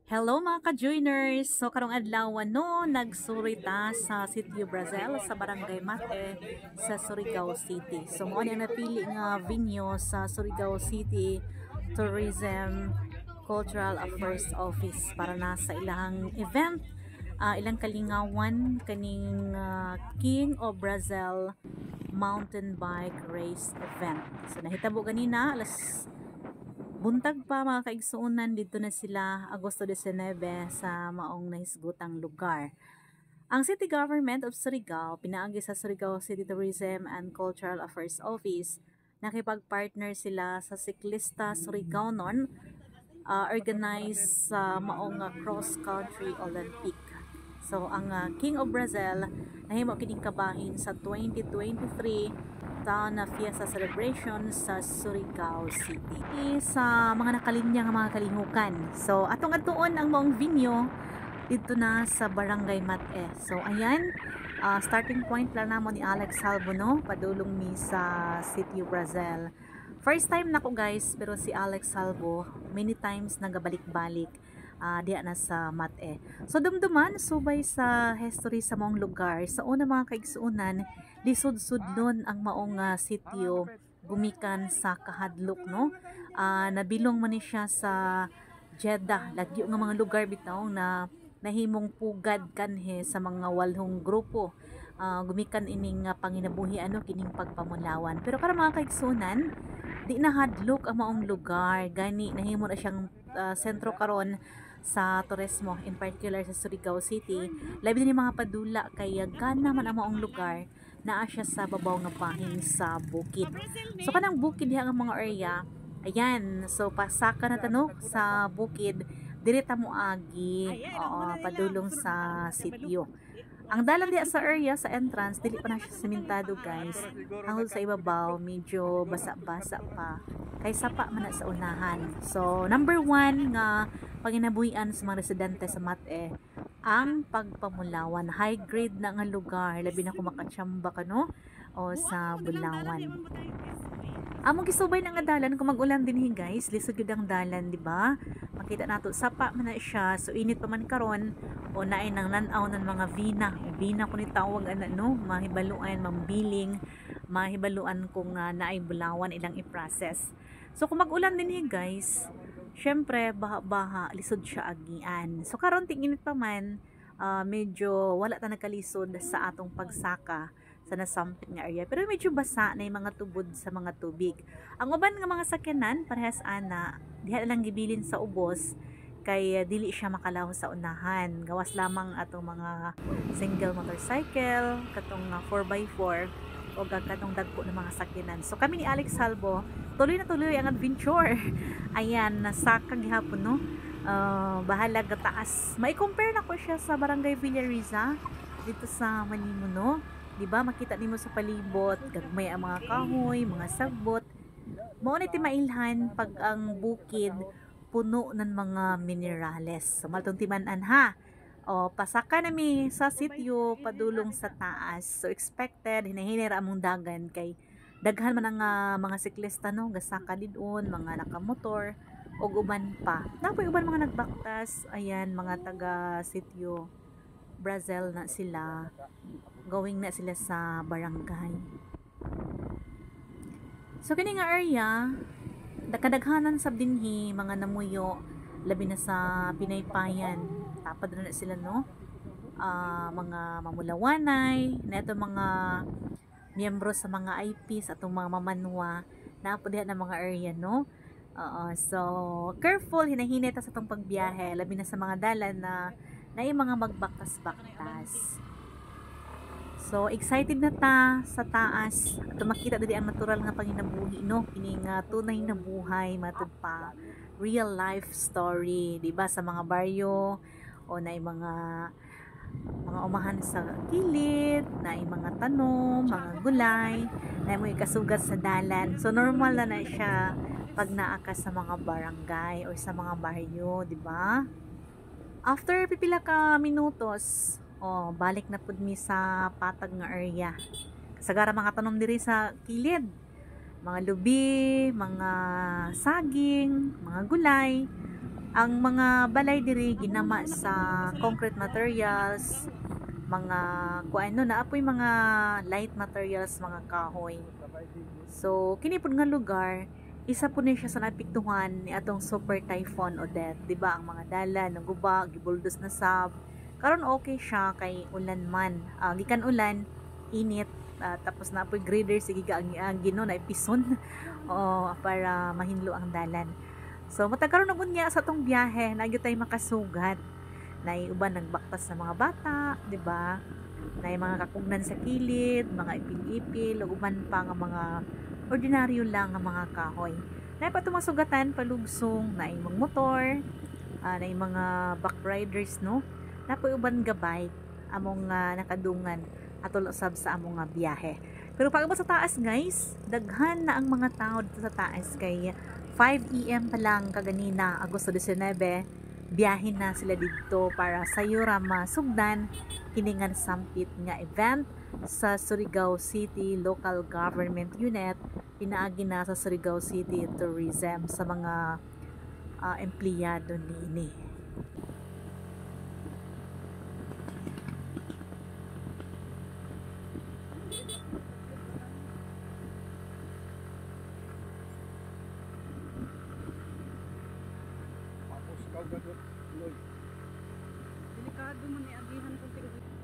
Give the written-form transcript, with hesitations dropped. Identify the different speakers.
Speaker 1: Hello mga ka-joiners! So karong adlaw no, nagsurita sa Sitio Brazil sa Barangay Mate sa Surigao City. So mo ang napili nga venue sa Surigao City Tourism Cultural Affairs Office para na sa ilang event, ilang kalingawan kaning King of Brazil mountain bike race event. So nahitabo ganina alas buntag pa mga kaigsuunan dito na sila Agosto 19 sa maong nahisgutang lugar. Ang City Government of Surigao pinaagi sa Surigao City Tourism and Cultural Affairs Office nakipag-partner sila sa Siklista Surigao non organize sa maong cross-country Olympic. So ang King of Brazil nahimo kining kabahin sa 2023 taon na fiesta celebration sa Surigao City. Sa mga nakalinya nga mga kalingukan. So atong atuon ang maong venue dito na sa Barangay Mate. So ayan, starting point lang namo ni Alex Salvo no, padulong mi sa Sitio Brazil. First time na ko guys, pero si Alex Salvo many times nagabalik-balik diya na sa Mate. So dumduman subay sa history sa maong lugar. Sa una mga kaigsuunan, lisod-sudlon ang maong sitio gumikan sa kahadlok no. Nabilong man ni siya sa Jeddah, lagyo nga mga lugar bitaw na nahimong pugad kanhe sa mga walhong grupo. Gumikan ining panginabuhi ano kining pagpamulawan. Pero para mga kaigsunan, di na hadlok ang maong lugar. Gani nahimo na siyang sentro karon sa turismo, in particular sa Surigao City. Labi na ni mga padula kay gana man ang maong lugar naa siya sa babaw nga bahin sa bukid. So kanang bukid diha nga mga area, ayan, so pasaka na tanong sa bukid, direta mo agi, padulong sa sitio. Ang dalan diha sa area, sa entrance, dili pa na siya sementado guys. Hangtod sa ibabaw, medyo basa-basa pa. Kay sapa man na sa unahan. So, number 1 nga panginabuhian sa mga residente sa Mate, ang pagpamulawan. High grade na nga lugar, labi na kung makatsamba ka no, o sa Bulawan. Amo gisubay na nga dalan kung mag-ulan din guys, lisod gyud ang dalan, di ba? Makita nato sapa man na siya, so init pa man karon o naay nang lanaw ng mga vina ko ni tawag ana no, mahibaluan mambiling, mahibaluan kung naay Bulawan ilang i-process. So kung mag-ulan din guys, syempre baha-baha, lisod siya agian. So karon ting-init pa man, medyo wala ta nagkalisod sa atong pagsaka sa nasampit nga area, pero medyo basa na yung mga tubod sa mga tubig. Ang uban nga mga sakyanan parehas ana diha lang gibilin sa ubos kay dili siya makalaho sa unahan, gawas lamang atong mga single motorcycle katong 4x4 o katong dagko ng mga sakyanan. So kami ni Alex Salvo tuloy na tuloy ang adventure. Ayan, nasaka gihapon no, bahala ga taas. May compare na ko siya sa Barangay Villariza dito sa Manimuno. Diba makita nimo sa palibot gagmay ang mga kahoy, mga sagbot. Mao ni ti mailhan pag ang bukid puno ng mga minerales. So maltong timan-an ha. O pasaka nami sa sitio padulong sa taas. So expected hinahinira among dagan kay daghan man ang mga siklista no, gasaka didon, mga nakamotor og uban pa. Napoy uban mga nagbaktas, ayan mga taga sitio Brazil na sila, going na sila sa barangay. So kini nga area kadaghanan sab dinhi mga namuyo, labi na sa pinaypayan, tapad na sila no, mga mamulawanay neto, mga miyembro sa mga IPs atong mga mamanwa na po diha na mga area no. So careful hinahinay ta sa tong pagbiyahe, labi na sa mga dalan na mga magbaktas-baktas. So excited na ta sa taas at makita dali ang natural nga panginabuhi no, kining tunay na buhay matud pa, real life story, di ba, sa mga baryo o na mga umahan sa kilid, na mga tanom, mga gulay, na mo ikasugat sa dalan. So normal na siya pag naa ka sa mga barangay o sa mga baryo, di ba? After pipila ka minutos, balik na pud mi sa patag nga area. Sagara mga tanom diri sa kilid, mga lubi, mga saging, mga gulay. Ang mga balay diri ginama sa concrete materials, mga kuan no naapoy mga light materials, mga kahoy. So kini pud nga lugar isa po ni siya sa napiktuhan ni atong Super Typhoon Odette, di ba? Ang mga dalan ng guba gibuldos na sab. Karon okay siya kay ulan man. Gikan ulan, init, tapos na po grader sige ang gino na ipison o para mahinlo ang dalan. So matagkaroon na niya sa tong biyahe na tay makasugat. Na uban nagbaktas sa mga bata, di ba? Na mga kakugnan sa kilid, mga ipil-ipil, uban pa nga mga ordinaryo lang nga mga kahoy. Na pa tumasugatan palugsong na imong motor, na mga back riders no. Na po uban gabay among nakadungan atol usab sa among biyahe. Pero pag sa taas guys, daghan na ang mga tao dito sa taas kay 5 AM pa lang kaganina Agosto 19, biyahin na sila dito para sa Yurama Sugdan kiningan sampit nga event sa Surigao City Local Government Unit pinaagi na sa Surigao City Tourism sa mga empleyado niini.
Speaker 2: Delikado mo ni agihan kung